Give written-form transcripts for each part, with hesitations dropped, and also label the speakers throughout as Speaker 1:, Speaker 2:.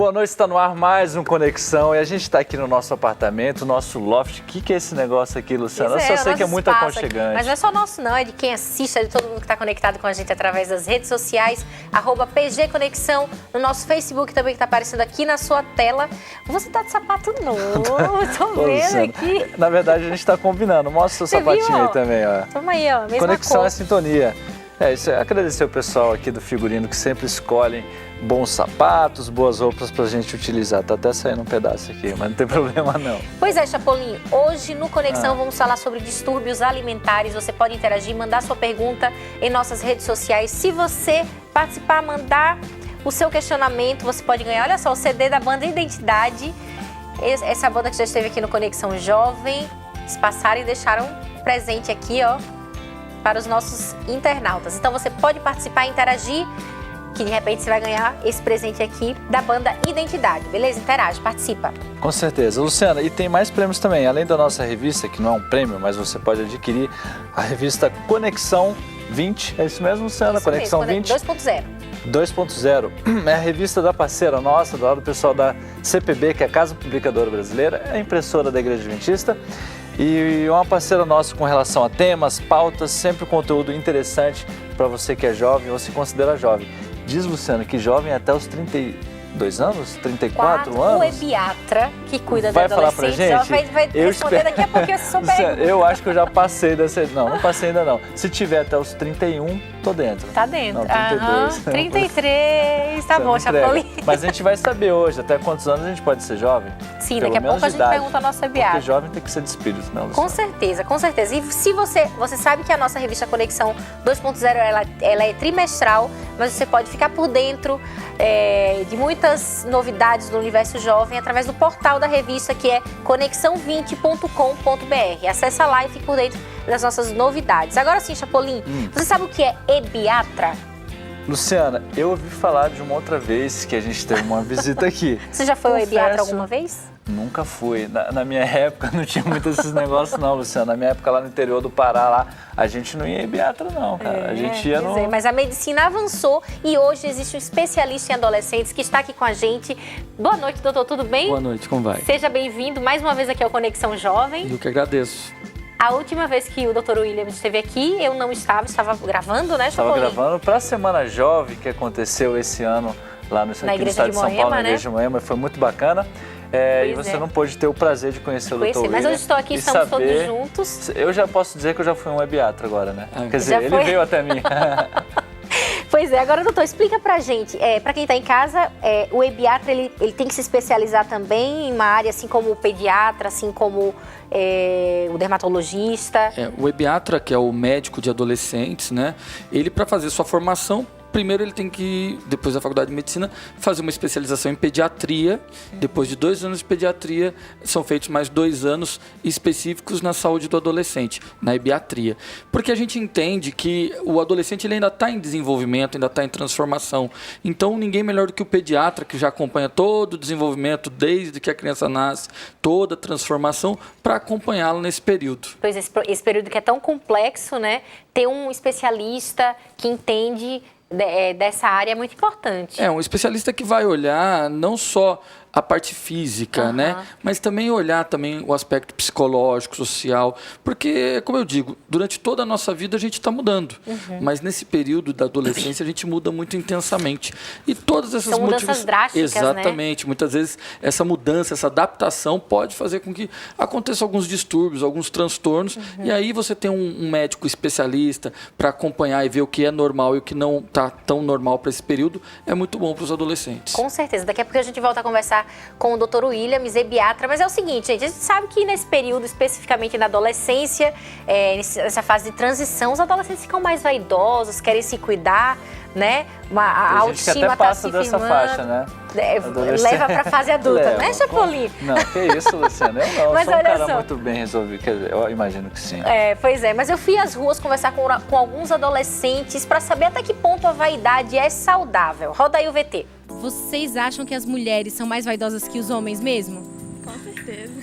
Speaker 1: boa noite, está no ar mais um Conexão e a gente está aqui no nosso apartamento, nosso loft. O que é esse negócio aqui, Luciana? Eu só sei que é muito aconchegante.
Speaker 2: Mas não é só nosso não, é de quem assiste, é de todo mundo que está conectado com a gente através das redes sociais, @PG Conexão, no nosso Facebook também que está aparecendo aqui na sua tela. Você tá de sapato novo, tô vendo
Speaker 1: Luciana,
Speaker 2: aqui.
Speaker 1: Na verdade a gente está combinando, mostra o seu sapatinho aí também, ó.
Speaker 2: Toma aí, ó, mesma
Speaker 1: Conexão
Speaker 2: cor.
Speaker 1: é sintonia. Isso é agradecer o pessoal aqui do figurino que sempre escolhem bons sapatos, boas roupas pra gente utilizar. Tá até saindo um pedaço aqui, mas não tem problema não.
Speaker 2: Pois é, Chapolin, hoje no Conexão vamos falar sobre distúrbios alimentares. Você pode interagir, mandar sua pergunta em nossas redes sociais. Se você participar, mandar o seu questionamento, você pode ganhar, olha só, o CD da banda Identidade. Essa banda que já esteve aqui no Conexão Jovem, eles passaram e deixaram presente aqui, ó, para os nossos internautas. Então você pode participar e interagir, que de repente você vai ganhar esse presente aqui da banda Identidade, beleza? Interage, participa.
Speaker 1: Com certeza. Luciana, e tem mais prêmios também. Além da nossa revista, que não é um prêmio, mas você pode adquirir a revista Conexão 20. É isso mesmo, Luciana?
Speaker 2: Isso
Speaker 1: Conexão
Speaker 2: mesmo,
Speaker 1: 20.
Speaker 2: 2.0.
Speaker 1: 2.0. É a revista da parceira nossa, do lado do pessoal da CPB, que é a Casa Publicadora Brasileira, é a impressora da Igreja Adventista. E uma parceira nossa com relação a temas, pautas, sempre conteúdo interessante para você que é jovem ou se considera jovem. Diz, Luciana, que jovem até os 32 anos, 34 anos.
Speaker 2: O ebiatra, que cuida da
Speaker 1: vai falar pra
Speaker 2: adolescente,
Speaker 1: gente?
Speaker 2: vai responder daqui a pouquinho essa sua pergunta.
Speaker 1: Eu acho que eu já passei dessa... Não passei ainda não. Se tiver até os 31, tô dentro.
Speaker 2: Tá dentro.
Speaker 1: Não, 32.
Speaker 2: 33, tá bom, Chapolin.
Speaker 1: Mas a gente vai saber hoje, até quantos anos a gente pode ser jovem.
Speaker 2: Sim,
Speaker 1: Pelo
Speaker 2: daqui a pouco a gente
Speaker 1: idade.
Speaker 2: pergunta a nossa ebiatra.
Speaker 1: Porque jovem tem que ser de espírito, não, Luciana?
Speaker 2: Com certeza, com certeza. E se você sabe que a nossa revista Conexão 2.0 ela é trimestral, mas você pode ficar por dentro de muitas novidades do universo jovem através do portal da revista, que é conexão20.com.br. Acesse lá e fique por dentro das nossas novidades. Agora sim, Chapolin, você sabe o que é ebiatra?
Speaker 1: Luciana, eu ouvi falar de uma outra vez que a gente teve uma visita aqui.
Speaker 2: Você já foi ao ebiatra alguma vez?
Speaker 1: Nunca fui. Na minha época não tinha muito esses negócios não, Luciana. Na minha época lá no interior do Pará, lá, a gente não ia em ebiatra não, cara. A gente ia no...
Speaker 2: Mas a medicina avançou e hoje existe um especialista em adolescentes que está aqui com a gente. Boa noite, doutor, tudo bem?
Speaker 3: Boa noite, como vai?
Speaker 2: Seja bem-vindo mais uma vez aqui ao Conexão Jovem.
Speaker 3: Eu que agradeço.
Speaker 2: A última vez que o Dr. William esteve aqui, eu não estava gravando, né,
Speaker 1: Estava
Speaker 2: Chapolin?
Speaker 1: gravando para a Semana Jovem que aconteceu esse ano lá no estado de São Paulo, na Igreja de Moema, foi muito bacana. E você não pôde ter o prazer de conhecer o Dr. William.
Speaker 2: Mas hoje estou aqui, estamos todos juntos.
Speaker 1: Eu já posso dizer que eu já fui um ebiatra agora, né? Quer dizer, ele veio até mim.
Speaker 2: Pois é, agora, doutor, explica pra gente, pra quem tá em casa, o ebiatra, ele tem que se especializar também em uma área, assim como o pediatra, assim como o dermatologista?
Speaker 3: O ebiatra, que é o médico de adolescentes, né? Ele, para fazer sua formação, primeiro ele tem que, depois da faculdade de medicina, fazer uma especialização em pediatria. Depois de 2 anos de pediatria, são feitos mais 2 anos específicos na saúde do adolescente, na ebiatria. Porque a gente entende que o adolescente ele ainda está em desenvolvimento, ainda está em transformação. Então, ninguém melhor do que o pediatra, que já acompanha todo o desenvolvimento, desde que a criança nasce, toda a transformação, para acompanhá-lo nesse período.
Speaker 2: Pois esse período que é tão complexo, né? Ter um especialista que entende dessa área é muito importante.
Speaker 3: Um especialista que vai olhar não só a parte física, né? Mas também olhar também o aspecto psicológico, social, porque, como eu digo, durante toda a nossa vida a gente está mudando, mas nesse período da adolescência a gente muda muito intensamente. E todas essas
Speaker 2: são mudanças drásticas,
Speaker 3: exatamente,
Speaker 2: né?
Speaker 3: Muitas vezes essa mudança, essa adaptação pode fazer com que aconteçam alguns distúrbios, alguns transtornos, e aí você tem um médico especialista para acompanhar e ver o que é normal e o que não está tão normal para esse período, é muito bom para os adolescentes.
Speaker 2: Com certeza. Daqui a pouco a gente volta a conversar com o Dr. William, ebiatra, mas é o seguinte, gente, a gente sabe que nesse período, especificamente na adolescência, nessa fase de transição, os adolescentes ficam mais vaidosos, querem se cuidar, né? A autoestima está se
Speaker 1: dessa faixa, né?
Speaker 2: Leva para a fase adulta, né, Chapolin?
Speaker 1: Não, que isso, Luciana, eu não,
Speaker 2: mas
Speaker 1: sou um cara
Speaker 2: só.
Speaker 1: muito bem resolvido, quer dizer, eu imagino que sim.
Speaker 2: Pois é, mas eu fui às ruas conversar com alguns adolescentes para saber até que ponto a vaidade é saudável. Roda aí o VT.
Speaker 4: Vocês acham que as mulheres são mais vaidosas que os homens mesmo?
Speaker 5: Com certeza.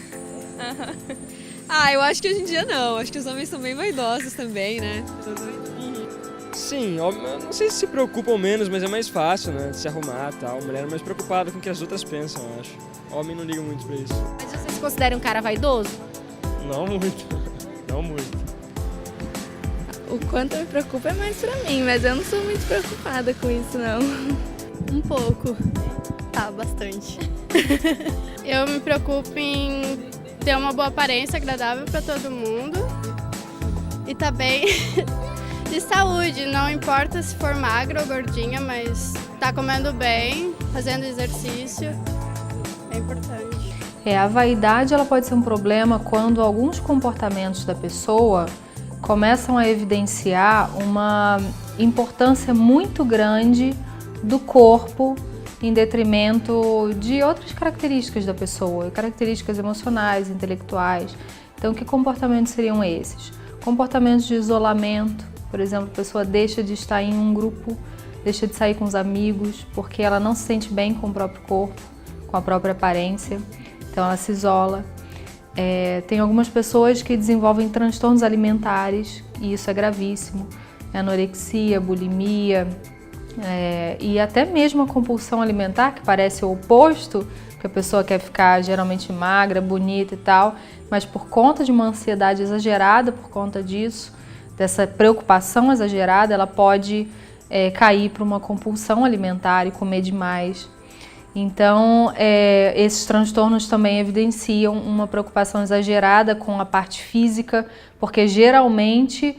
Speaker 5: Eu acho que hoje em dia não. Acho que os homens são bem vaidosos também, né? Sim, eu não sei se preocupam menos, mas é mais fácil, né? Se arrumar e tal. Mulher é mais preocupada com o que as outras pensam, eu acho. Homem não liga muito pra isso.
Speaker 4: Mas você se considera um cara vaidoso?
Speaker 5: Não muito. Não muito.
Speaker 6: O quanto eu me preocupo é mais pra mim, mas eu não sou muito preocupada com isso, não.
Speaker 7: Um pouco. Tá, bastante. Eu me preocupo em ter uma boa aparência agradável pra todo mundo. E também de saúde, não importa se for magra ou gordinha, mas tá comendo bem, fazendo exercício, é importante.
Speaker 8: A vaidade ela pode ser um problema quando alguns comportamentos da pessoa começam a evidenciar uma importância muito grande do corpo em detrimento de outras características da pessoa, características emocionais, intelectuais. Então, que comportamentos seriam esses? Comportamentos de isolamento, por exemplo, a pessoa deixa de estar em um grupo, deixa de sair com os amigos, porque ela não se sente bem com o próprio corpo, com a própria aparência, então ela se isola. Tem algumas pessoas que desenvolvem transtornos alimentares, e isso é gravíssimo, anorexia, bulimia, e até mesmo a compulsão alimentar, que parece o oposto, que a pessoa quer ficar geralmente magra, bonita e tal, mas por conta de uma ansiedade exagerada, por conta disso, dessa preocupação exagerada, ela pode cair para uma compulsão alimentar e comer demais. Então, esses transtornos também evidenciam uma preocupação exagerada com a parte física, porque geralmente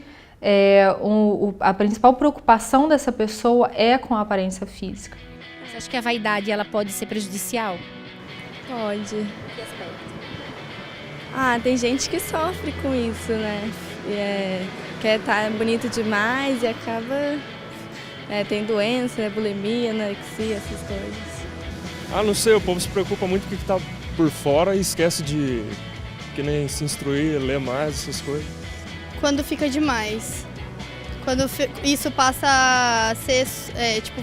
Speaker 8: a principal preocupação dessa pessoa é com a aparência física.
Speaker 4: Você acha que a vaidade ela pode ser prejudicial?
Speaker 6: Pode. Tem gente que sofre com isso, né? Quer estar bonito demais e acaba... tem doença, bulimia, anorexia, essas coisas.
Speaker 5: Não sei, o povo se preocupa muito com o que tá por fora e esquece de que nem se instruir, ler mais, essas coisas.
Speaker 7: Quando fica demais. Quando isso passa a ser,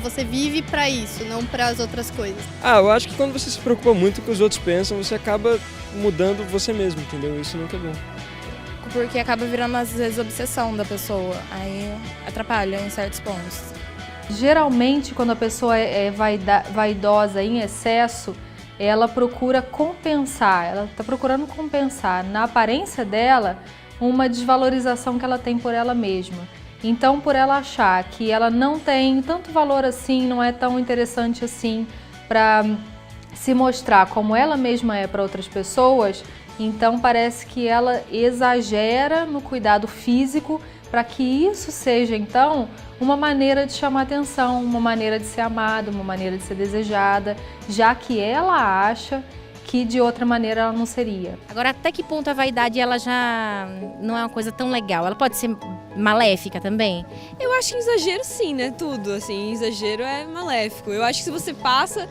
Speaker 7: você vive pra isso, não para as outras coisas.
Speaker 5: Eu acho que quando você se preocupa muito com o que os outros pensam, você acaba mudando você mesmo, entendeu? Isso nunca é bom.
Speaker 6: Porque acaba virando, às vezes, obsessão da pessoa. Aí atrapalha em certos pontos.
Speaker 8: Geralmente, quando a pessoa é vaidosa em excesso, ela procura compensar, ela está procurando compensar na aparência dela uma desvalorização que ela tem por ela mesma. Então, por ela achar que ela não tem tanto valor assim, não é tão interessante assim para se mostrar como ela mesma é para outras pessoas, então parece que ela exagera no cuidado físico para que isso seja, então, uma maneira de chamar atenção, uma maneira de ser amada, uma maneira de ser desejada, já que ela acha que de outra maneira ela não seria.
Speaker 4: Agora, até que ponto a vaidade ela já não é uma coisa tão legal? Ela pode ser maléfica também?
Speaker 9: Eu acho que exagero sim, né? Tudo, assim, exagero é maléfico. Eu acho que se você passa,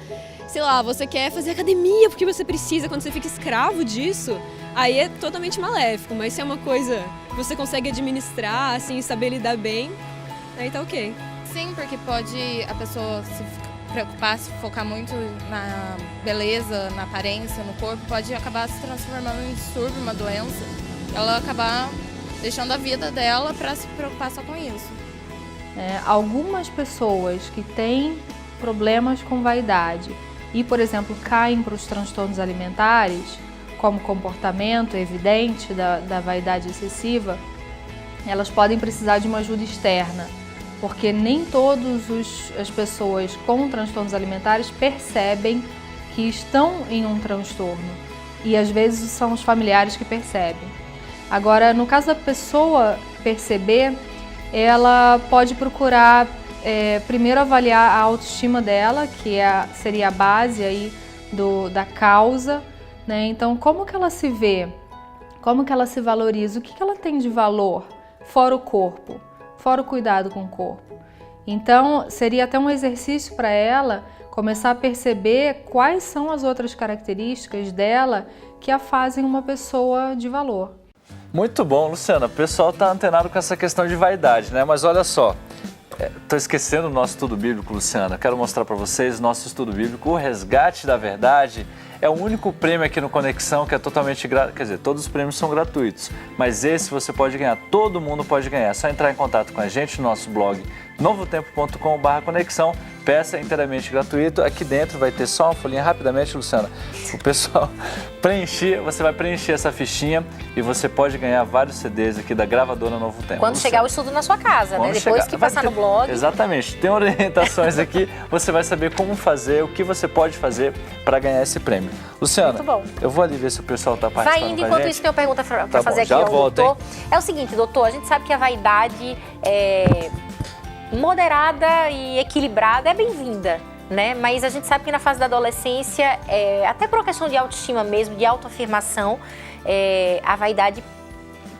Speaker 9: sei lá, você quer fazer academia porque você precisa, quando você fica escravo disso, aí é totalmente maléfico. Mas se é uma coisa que você consegue administrar, assim, saber lidar bem, aí tá ok.
Speaker 6: Sim, porque pode a pessoa se preocupar, se focar muito na beleza, na aparência, no corpo, pode acabar se transformando em distúrbio, uma doença. Ela acabar deixando a vida dela para se preocupar só com isso.
Speaker 8: Algumas pessoas que têm problemas com vaidade e, por exemplo, caem para os transtornos alimentares, como comportamento evidente da vaidade excessiva, elas podem precisar de uma ajuda externa, porque nem todas as pessoas com transtornos alimentares percebem que estão em um transtorno, e às vezes são os familiares que percebem. Agora, no caso da pessoa perceber, ela pode procurar primeiro avaliar a autoestima dela, que seria a base aí da causa, né? Então, como que ela se vê? Como que ela se valoriza? O que ela tem de valor fora o corpo? Fora o cuidado com o corpo. Então, seria até um exercício para ela começar a perceber quais são as outras características dela que a fazem uma pessoa de valor.
Speaker 1: Muito bom, Luciana. O pessoal está antenado com essa questão de vaidade, né? Mas olha só, estou esquecendo o nosso estudo bíblico, Luciana. Quero mostrar para vocês o nosso estudo bíblico, O Resgate da Verdade. É o único prêmio aqui no Conexão que é totalmente gratuito. Quer dizer, todos os prêmios são gratuitos, mas esse você pode ganhar, todo mundo pode ganhar. É só entrar em contato com a gente no nosso blog novotempo.com/conexão. Peça, é inteiramente gratuito. Aqui dentro vai ter só uma folhinha, rapidamente, Luciana, o pessoal preencher, você vai preencher essa fichinha e você pode ganhar vários CDs aqui da gravadora Novo Tempo.
Speaker 2: Quando chegar o estudo na sua casa, né? Depois que passar no blog.
Speaker 1: Exatamente. Tem orientações aqui, você vai saber como fazer, o que você pode fazer para ganhar esse prêmio. Luciana,
Speaker 2: muito bom.
Speaker 1: Eu vou ali ver se o pessoal está participando.
Speaker 2: Vai indo, enquanto isso tem uma pergunta para
Speaker 1: Tá
Speaker 2: fazer
Speaker 1: bom,
Speaker 2: aqui
Speaker 1: já
Speaker 2: ao
Speaker 1: volto,
Speaker 2: doutor.
Speaker 1: hein?
Speaker 2: É o seguinte, doutor, a gente sabe que a vaidade moderada e equilibrada é bem-vinda, né? Mas a gente sabe que na fase da adolescência, até por uma questão de autoestima mesmo, de autoafirmação, a vaidade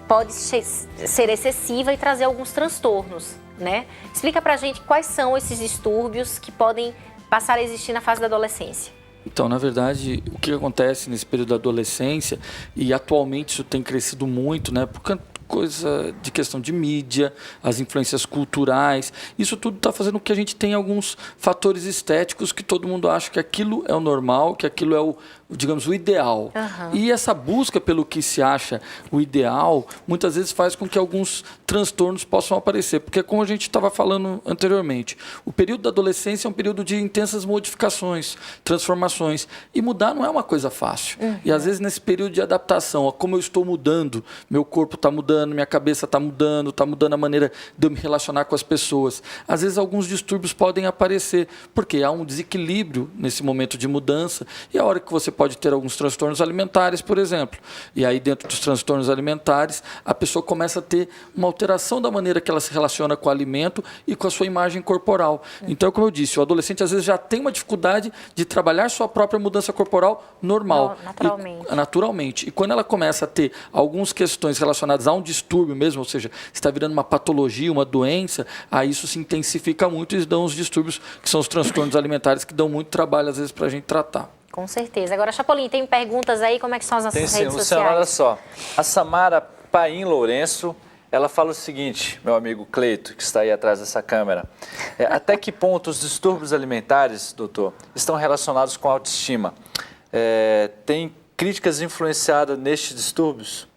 Speaker 2: pode ser excessiva e trazer alguns transtornos, né? Explica pra gente quais são esses distúrbios que podem passar a existir na fase da adolescência.
Speaker 3: Então, na verdade, o que acontece nesse período da adolescência, e atualmente isso tem crescido muito, né? Porque coisa de questão de mídia, as influências culturais, isso tudo está fazendo com que a gente tenha alguns fatores estéticos que todo mundo acha que aquilo é o normal, que aquilo é o, digamos, o ideal.
Speaker 2: Uhum.
Speaker 3: E essa busca pelo que se acha o ideal, muitas vezes faz com que alguns transtornos possam aparecer. Porque, como a gente estava falando anteriormente, o período da adolescência é um período de intensas modificações, transformações. E mudar não é uma coisa fácil.
Speaker 2: Uhum.
Speaker 3: E, às vezes, nesse período de adaptação, ó, como eu estou mudando, meu corpo está mudando, minha cabeça está mudando a maneira de eu me relacionar com as pessoas. Às vezes, alguns distúrbios podem aparecer, porque há um desequilíbrio nesse momento de mudança, e a hora que você pode ter alguns transtornos alimentares, por exemplo. E aí, dentro dos transtornos alimentares, a pessoa começa a ter uma alteração da maneira que ela se relaciona com o alimento e com a sua imagem corporal. Então, como eu disse, o adolescente às vezes já tem uma dificuldade de trabalhar sua própria mudança corporal normal. Naturalmente. E quando ela começa a ter algumas questões relacionadas a um distúrbio mesmo, ou seja, está virando uma patologia, uma doença, aí isso se intensifica muito e dão os distúrbios, que são os transtornos alimentares, que dão muito trabalho às vezes para a gente tratar.
Speaker 2: Com certeza. Agora, Chapolin, tem perguntas aí? Como é que são as nossas redes
Speaker 1: Luciano,
Speaker 2: sociais?
Speaker 1: olha só. A Samara Paim Lourenço, ela fala o seguinte, meu amigo Cleito, que está aí atrás dessa câmera. Até que ponto os distúrbios alimentares, doutor, estão relacionados com a autoestima? Tem críticas influenciadas nestes distúrbios?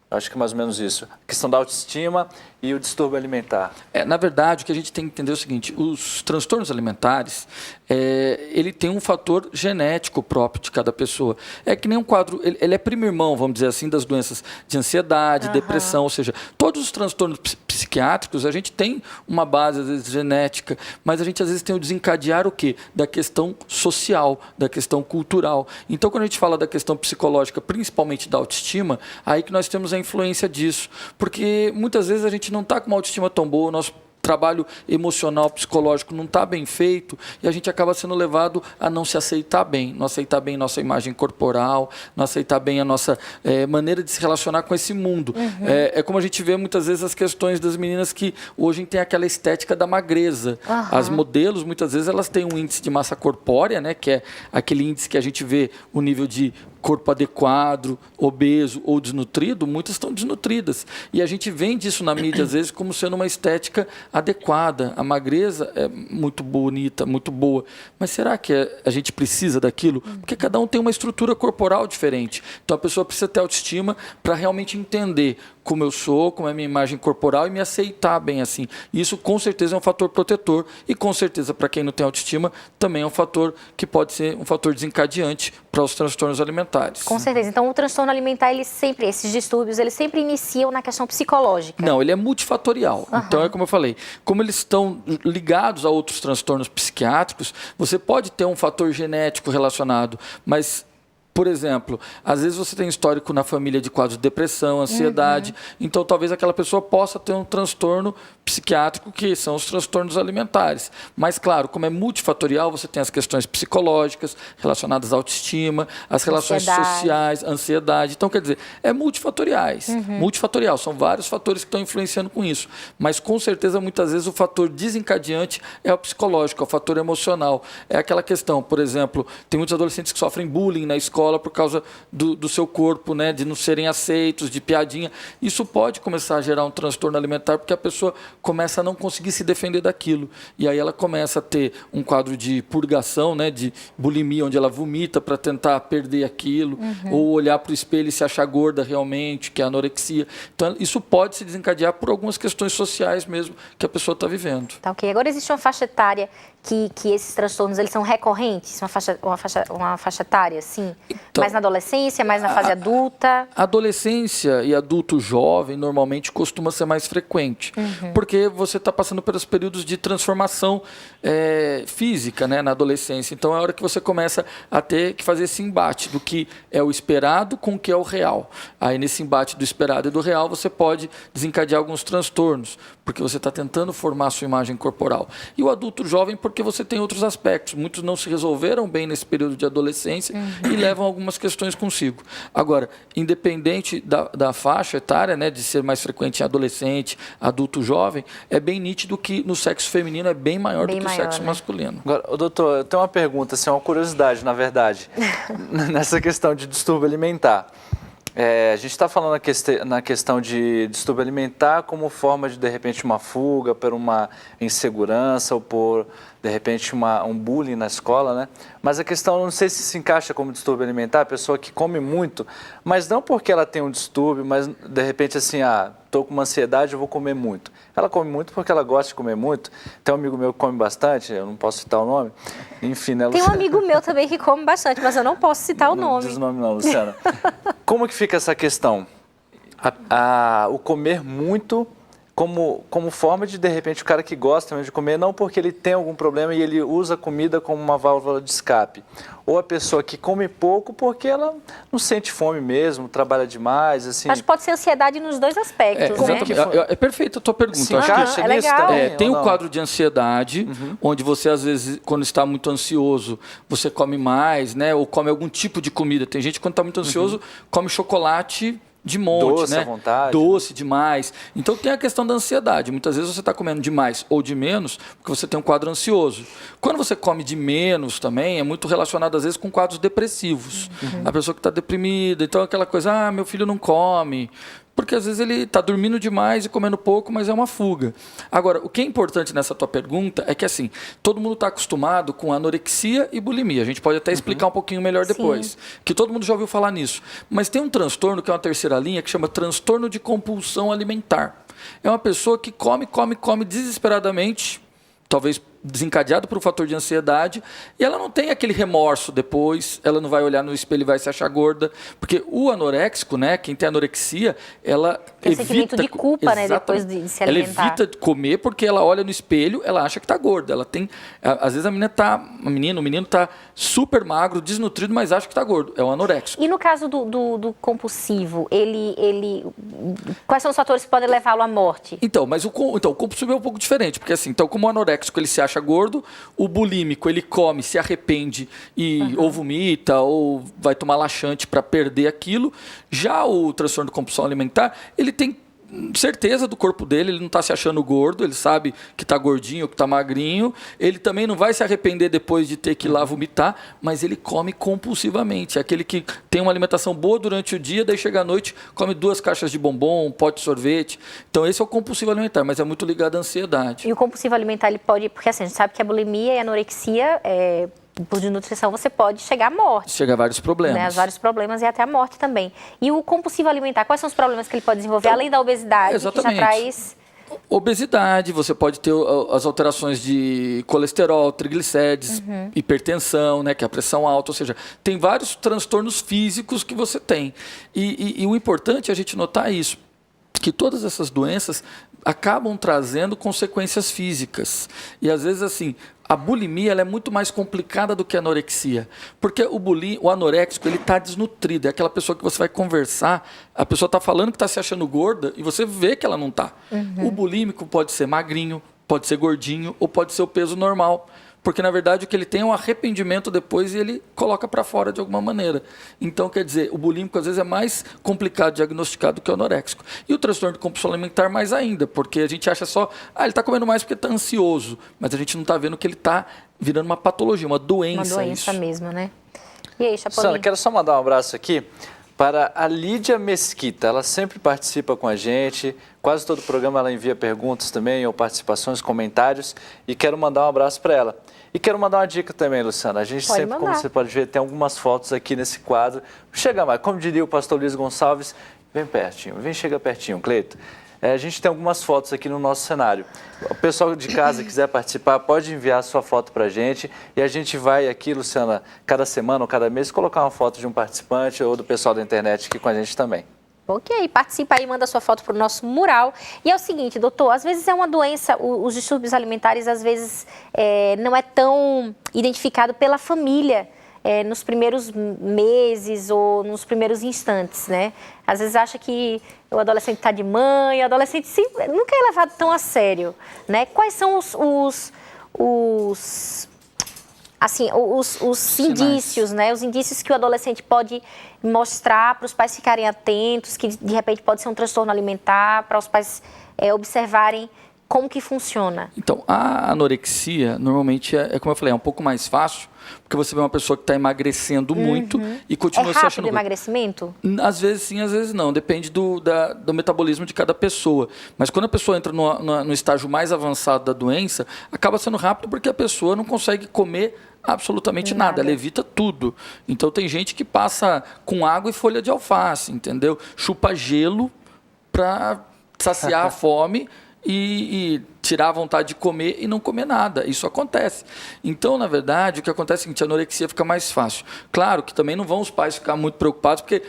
Speaker 1: Acho que é mais ou menos isso. A questão da autoestima e o distúrbio alimentar.
Speaker 3: Na verdade, o que a gente tem que entender é o seguinte, os transtornos alimentares, ele tem um fator genético próprio de cada pessoa. É que nem um quadro, ele é primo irmão, vamos dizer assim, das doenças de ansiedade, depressão, ou seja, todos os transtornos psiquiátricos, a gente tem uma base, às vezes, genética, mas a gente, às vezes, tem o desencadear o quê? Da questão social, da questão cultural. Então, quando a gente fala da questão psicológica, principalmente da autoestima, aí que nós temos a influência disso. Porque, muitas vezes, a gente não está com uma autoestima tão boa, o nosso trabalho emocional, psicológico não está bem feito e a gente acaba sendo levado a não se aceitar bem, não aceitar bem nossa imagem corporal, não aceitar bem a nossa maneira de se relacionar com esse mundo. É como a gente vê muitas vezes as questões das meninas que hoje tem aquela estética da magreza. As modelos, muitas vezes, elas têm um índice de massa corpórea, né, que é aquele índice que a gente vê o nível de corpo adequado, obeso ou desnutrido, muitas estão desnutridas. E a gente vende isso na mídia, às vezes, como sendo uma estética adequada. A magreza é muito bonita, muito boa. Mas será que a gente precisa daquilo? Porque cada um tem uma estrutura corporal diferente. Então, a pessoa precisa ter autoestima para realmente entender como eu sou, como é a minha imagem corporal e me aceitar bem assim. Isso, com certeza, é um fator protetor e, com certeza, para quem não tem autoestima, também é um fator que pode ser um fator desencadeante para os transtornos alimentares.
Speaker 2: Com certeza. Então, o transtorno alimentar, esses distúrbios, eles sempre iniciam na questão psicológica.
Speaker 3: Não, ele é multifatorial. Então, é como eu falei, como eles estão ligados a outros transtornos psiquiátricos, você pode ter um fator genético relacionado, mas... Por exemplo, às vezes você tem histórico na família de quadros de depressão, ansiedade, então talvez aquela pessoa possa ter um transtorno psiquiátrico, que são os transtornos alimentares. Mas, claro, como é multifatorial, você tem as questões psicológicas relacionadas à autoestima, as relações sociais, ansiedade. Então, quer dizer, é multifatoriais. Multifatorial, são vários fatores que estão influenciando com isso. Mas, com certeza, muitas vezes o fator desencadeante é o psicológico, é o fator emocional. É aquela questão, por exemplo, tem muitos adolescentes que sofrem bullying na escola, escola por causa do seu corpo, né, de não serem aceitos, de piadinha. Isso pode começar a gerar um transtorno alimentar, porque a pessoa começa a não conseguir se defender daquilo. E aí ela começa a ter um quadro de purgação, né, de bulimia, onde ela vomita para tentar perder aquilo, ou olhar para o espelho e se achar gorda realmente, que é anorexia. Então, isso pode se desencadear por algumas questões sociais mesmo que a pessoa está vivendo.
Speaker 2: Tá, ok. Agora, existe uma faixa etária que esses transtornos eles são recorrentes? Uma faixa etária, sim?
Speaker 3: Então,
Speaker 2: mais na adolescência, mais na fase adulta?
Speaker 3: Adolescência e adulto jovem normalmente costuma ser mais frequente, porque você está passando pelos períodos de transformação física, né, na adolescência. Então é a hora que você começa a ter que fazer esse embate do que é o esperado com o que é o real. Aí nesse embate do esperado e do real você pode desencadear alguns transtornos, porque você está tentando formar a sua imagem corporal. E o adulto jovem, porque você tem outros aspectos. Muitos não se resolveram bem nesse período de adolescência e levam algumas questões consigo. Agora, independente da faixa etária, né, de ser mais frequente em adolescente, adulto jovem, é bem nítido que no sexo feminino é bem maior do que o sexo masculino.
Speaker 1: Agora, doutor, eu tenho uma pergunta, assim, uma curiosidade, na verdade, nessa questão de distúrbio alimentar. A gente está falando na questão de distúrbio alimentar como forma de repente, uma fuga por uma insegurança ou por, de repente, um bullying na escola, né? Mas a questão, não sei se encaixa como distúrbio alimentar, a pessoa que come muito, mas não porque ela tem um distúrbio, mas, de repente, assim, estou com uma ansiedade, eu vou comer muito. Ela come muito porque ela gosta de comer muito. Tem um amigo meu que come bastante, eu não posso citar o nome. Enfim, né,
Speaker 2: Luciana? Tem um amigo meu também que come bastante, mas eu não posso citar o nome.
Speaker 1: Não diz o nome não, Luciana. Como que fica essa questão? O comer muito como forma de repente, o cara que gosta mesmo de comer, não porque ele tem algum problema e ele usa a comida como uma válvula de escape. Ou a pessoa que come pouco porque ela não sente fome mesmo, trabalha demais, assim.
Speaker 2: Mas pode ser ansiedade nos dois aspectos, né?
Speaker 3: É perfeita a tua pergunta.
Speaker 1: Sim, é legal.
Speaker 3: Tem um quadro de ansiedade, onde você, às vezes, quando está muito ansioso, você come mais, né? Ou come algum tipo de comida. Tem gente que, quando está muito ansioso, come chocolate de monte,
Speaker 1: doce,
Speaker 3: né?
Speaker 1: À vontade.
Speaker 3: Doce demais. Então tem a questão da ansiedade. Muitas vezes você está comendo demais ou de menos porque você tem um quadro ansioso. Quando você come de menos também, é muito relacionado às vezes com quadros depressivos. A pessoa que está deprimida, então aquela coisa, meu filho não come. Porque às vezes ele está dormindo demais e comendo pouco, mas é uma fuga. Agora, o que é importante nessa tua pergunta é que, assim, todo mundo está acostumado com anorexia e bulimia. A gente pode até explicar um pouquinho melhor depois, que todo mundo já ouviu falar nisso. Mas tem um transtorno, que é uma terceira linha, que chama transtorno de compulsão alimentar. É uma pessoa que come desesperadamente, talvez desencadeado por um fator de ansiedade, e ela não tem aquele remorso depois, ela não vai olhar no espelho e vai se achar gorda, porque o anoréxico, né, quem tem anorexia, ela
Speaker 2: tem sentimento de culpa, né, depois de se alimentar.
Speaker 3: Ela evita comer porque ela olha no espelho, ela acha que está gorda, ela tem, às vezes o menino está super magro, desnutrido, mas acha que está gordo, é o anoréxico.
Speaker 2: E no caso do compulsivo, quais são os fatores que podem levá-lo à morte?
Speaker 3: Então, o compulsivo é um pouco diferente, porque assim, então, como o anoréxico ele se acha gordo, o bulímico ele come, se arrepende e ou vomita ou vai tomar laxante para perder aquilo. Já o transtorno de compulsão alimentar, ele tem certeza do corpo dele, ele não está se achando gordo, ele sabe que está gordinho, que está magrinho, ele também não vai se arrepender depois de ter que ir lá vomitar, mas ele come compulsivamente, é aquele que tem uma alimentação boa durante o dia, daí chega à noite, come 2 caixas de bombom, um pote de sorvete, então esse é o compulsivo alimentar, mas é muito ligado à ansiedade.
Speaker 2: E o compulsivo alimentar, ele pode, porque assim, a gente sabe que a bulimia e a anorexia, por desnutrição, você pode chegar à morte.
Speaker 3: Chega a vários problemas.
Speaker 2: Né? Vários problemas e até a morte também. E o compulsivo alimentar, quais são os problemas que ele pode desenvolver, além da obesidade,
Speaker 3: exatamente.
Speaker 2: Que já traz...
Speaker 3: Obesidade, você pode ter as alterações de colesterol, triglicérides, hipertensão, né, que é a pressão alta, ou seja, tem vários transtornos físicos que você tem. E o importante é a gente notar isso, que todas essas doenças acabam trazendo consequências físicas. E às vezes, assim, a bulimia ela é muito mais complicada do que a anorexia. Porque o anoréxico ele está desnutrido. É aquela pessoa que você vai conversar, a pessoa está falando que está se achando gorda e você vê que ela não está. O bulímico pode ser magrinho, pode ser gordinho ou pode ser o peso normal. Porque, na verdade, o que ele tem é um arrependimento depois e ele coloca para fora de alguma maneira. Então, quer dizer, o bulímico, às vezes, é mais complicado de diagnosticar do que o anoréxico. E o transtorno de compulsão alimentar mais ainda, porque a gente acha só, ele está comendo mais porque está ansioso. Mas a gente não está vendo que ele está virando uma patologia, uma doença.
Speaker 2: Uma doença mesmo, né? E aí, Chapolin?
Speaker 1: Sandra, quero só mandar um abraço aqui para a Lídia Mesquita. Ela sempre participa com a gente, quase todo o programa ela envia perguntas também, ou participações, comentários, e quero mandar um abraço para ela. E quero mandar uma dica também, Luciana. A gente sempre, como você pode ver, tem algumas fotos aqui nesse quadro. Chega mais, como diria o pastor Luiz Gonçalves, vem pertinho, chega pertinho, Cleito. A gente tem algumas fotos aqui no nosso cenário. O pessoal de casa quiser participar, pode enviar a sua foto para a gente e a gente vai aqui, Luciana, cada semana ou cada mês, colocar uma foto de um participante ou do pessoal da internet aqui com a gente também.
Speaker 2: Ok, participa aí, manda sua foto para o nosso mural. E é o seguinte, doutor, às vezes é uma doença, os distúrbios alimentares às vezes não é tão identificado pela família nos primeiros meses ou nos primeiros instantes, né? Às vezes acha que o adolescente está de mãe, o adolescente nunca é levado tão a sério, né? Quais são os indícios, né? Os indícios que o adolescente pode mostrar para os pais ficarem atentos, que de repente pode ser um transtorno alimentar, para os pais observarem como que funciona.
Speaker 3: Então, a anorexia, normalmente, como eu falei, é um pouco mais fácil, porque você vê uma pessoa que está emagrecendo muito e continua se achando...
Speaker 2: É rápido o emagrecimento?
Speaker 3: Às vezes sim, às vezes não. Depende do metabolismo de cada pessoa. Mas quando a pessoa entra no estágio mais avançado da doença, acaba sendo rápido porque a pessoa não consegue comer absolutamente nada. Ela evita tudo. Então tem gente que passa com água e folha de alface, entendeu? Chupa gelo para saciar a fome e tirar a vontade de comer e não comer nada. Isso acontece. Então, na verdade, o que acontece é o seguinte, a anorexia fica mais fácil. Claro que também não vão os pais ficar muito preocupados, porque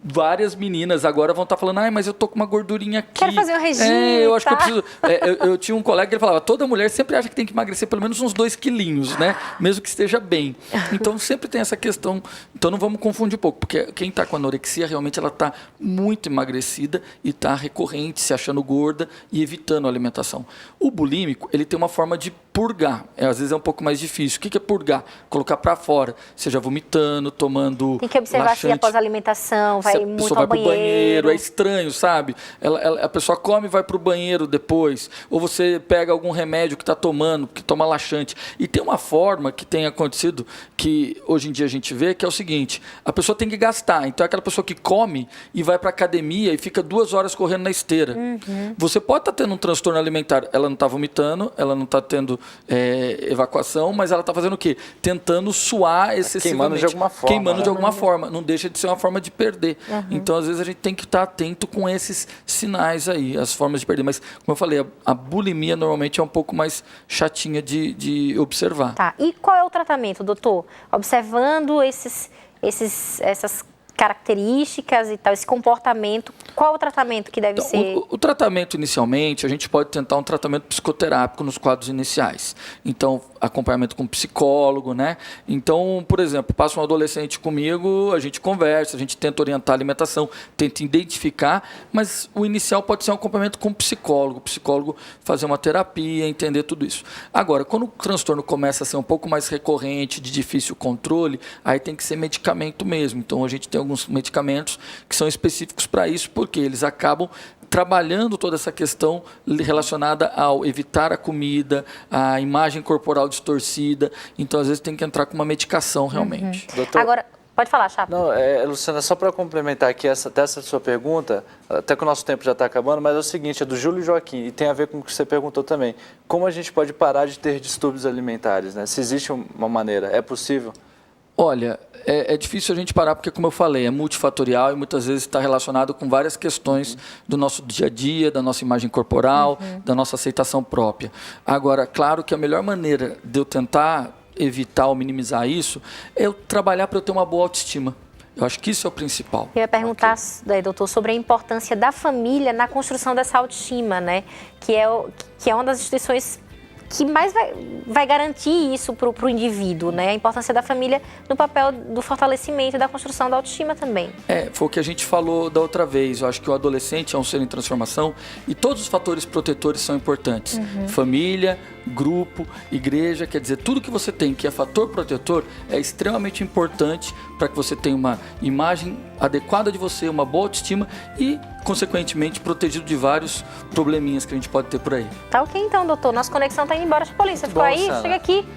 Speaker 3: várias meninas agora vão estar falando, mas eu tô com uma gordurinha aqui.
Speaker 2: Quero fazer um regime,
Speaker 3: eu acho que eu preciso... eu tinha um colega que ele falava, toda mulher sempre acha que tem que emagrecer pelo menos uns 2 quilinhos, né? Mesmo que esteja bem. Então, sempre tem essa questão. Então, não vamos confundir um pouco, porque quem está com anorexia, realmente ela está muito emagrecida e está recorrente, se achando gorda e evitando a alimentação. O bulímico, ele tem uma forma de purgar. Às vezes é um pouco mais difícil. O que é purgar? Colocar para fora, seja vomitando, tomando
Speaker 2: Tem que observar
Speaker 3: laxante.
Speaker 2: se após a alimentação vai
Speaker 3: Se a
Speaker 2: muito
Speaker 3: pessoa
Speaker 2: ao
Speaker 3: vai pro
Speaker 2: banheiro.
Speaker 3: é estranho, sabe? A pessoa come e vai pro banheiro depois. Ou você pega algum remédio que está tomando, que toma laxante. E tem uma forma que tem acontecido, que hoje em dia a gente vê, que é o seguinte, a pessoa tem que gastar. Então é aquela pessoa que come e vai pra academia e fica 2 horas correndo na esteira. Você pode estar tendo um transtorno alimentar. Ela não está vomitando, ela não está tendo evacuação, mas ela está fazendo o quê? Tentando suar excessivamente.
Speaker 1: Queimando de alguma forma.
Speaker 3: Queimando de alguma forma. Não deixa de ser uma forma de perder. Então, às vezes, a gente tem que estar atento com esses sinais aí, as formas de perder. Mas, como eu falei, a bulimia normalmente é um pouco mais chatinha de observar.
Speaker 2: Tá. E qual é o tratamento, doutor? Observando essas características e tal, esse comportamento, qual o tratamento que deve ser?
Speaker 3: O tratamento, inicialmente, a gente pode tentar um tratamento psicoterápico nos quadros iniciais. Então, acompanhamento com psicólogo, né? Então, por exemplo, passa um adolescente comigo, a gente conversa, a gente tenta orientar a alimentação, tenta identificar, mas o inicial pode ser um acompanhamento com psicólogo. O psicólogo fazer uma terapia, entender tudo isso. Agora, quando o transtorno começa a ser um pouco mais recorrente, de difícil controle, aí tem que ser medicamento mesmo. Então, a gente tem alguns medicamentos que são específicos para isso, porque eles acabam trabalhando toda essa questão relacionada ao evitar a comida, a imagem corporal distorcida. Então, às vezes, tem que entrar com uma medicação, realmente.
Speaker 1: Doutor,
Speaker 2: agora, pode falar, Chapa.
Speaker 1: Não, Luciana, só para complementar aqui essa sua pergunta, até que o nosso tempo já está acabando, mas é o seguinte, é do Júlio Joaquim, e tem a ver com o que você perguntou também. Como a gente pode parar de ter distúrbios alimentares, né? Se existe uma maneira, é possível?
Speaker 3: Olha, é difícil a gente parar porque, como eu falei, é multifatorial e muitas vezes está relacionado com várias questões do nosso dia a dia, da nossa imagem corporal, da nossa aceitação própria. Agora, claro que a melhor maneira de eu tentar evitar ou minimizar isso é eu trabalhar para eu ter uma boa autoestima. Eu acho que isso é o principal.
Speaker 2: Eu ia perguntar, doutor, sobre a importância da família na construção dessa autoestima, né? Que é uma das instituições que mais vai garantir isso para o indivíduo, né? A importância da família no papel do fortalecimento e da construção da autoestima também.
Speaker 3: Foi o que a gente falou da outra vez. Eu acho que o adolescente é um ser em transformação e todos os fatores protetores são importantes. Família, grupo, igreja, quer dizer, tudo que você tem que é fator protetor é extremamente importante para que você tenha uma imagem adequada de você, uma boa autoestima e, consequentemente, protegido de vários probleminhas que a gente pode ter por aí.
Speaker 2: Tá ok então, doutor. Nossa conexão tá indo embora. Polícia, ficou
Speaker 1: bom,
Speaker 2: aí?
Speaker 1: Sara.
Speaker 2: Chega aqui.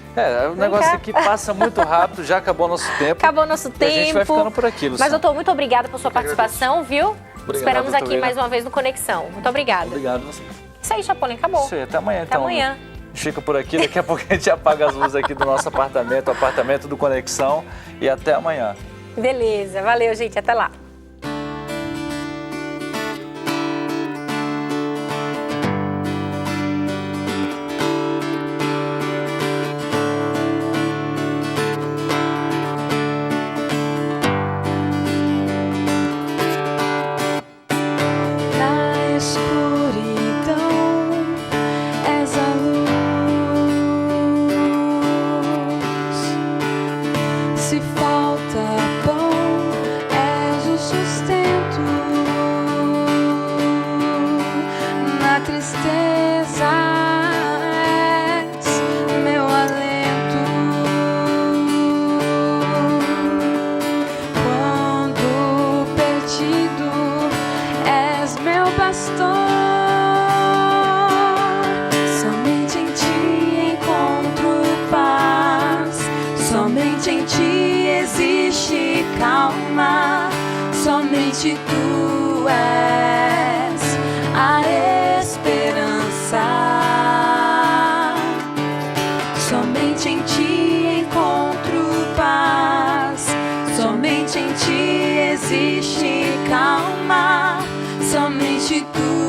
Speaker 1: O negócio aqui passa muito rápido, já acabou nosso tempo.
Speaker 2: Acabou nosso tempo.
Speaker 1: E a gente vai ficando por aqui, Luciana.
Speaker 2: Mas, doutor, muito obrigada por sua participação, viu? Esperamos
Speaker 1: doutor
Speaker 2: aqui
Speaker 1: Vieira.
Speaker 2: mais uma vez no Conexão. Muito obrigada.
Speaker 3: Obrigado a você.
Speaker 2: Isso aí, Chapolin, acabou.
Speaker 1: Isso aí, até amanhã
Speaker 2: Até
Speaker 1: então.
Speaker 2: amanhã.
Speaker 1: A gente fica por aqui, daqui a pouco a gente apaga as luzes aqui do nosso apartamento, o apartamento do Conexão. E até amanhã.
Speaker 2: Beleza. Valeu, gente. Até lá.
Speaker 10: Se falta pão, és o sustento. Na tristeza és meu alento. Quando perdido és meu pastor. Somente em ti encontro paz. Somente em ti existe calma, somente tu és a esperança. Somente em ti encontro paz, somente em ti existe calma, somente tu